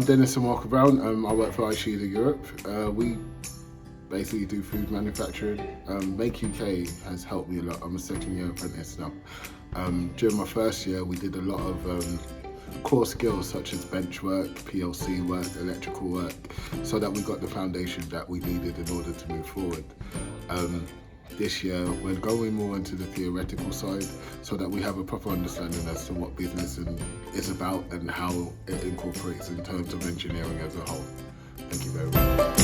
Dennis and Walker Brown. I work for iShield Europe. We basically do food manufacturing. Make UK has helped me a lot. I'm a second year apprentice now. During my first year, we did a lot of core skills such as bench work, PLC work, electrical work, so that we got the foundation that we needed in order to move forward. This year, we're going more into the theoretical side so that we have a proper understanding as to what business is about and how it incorporates in terms of engineering as a whole. Thank you very much.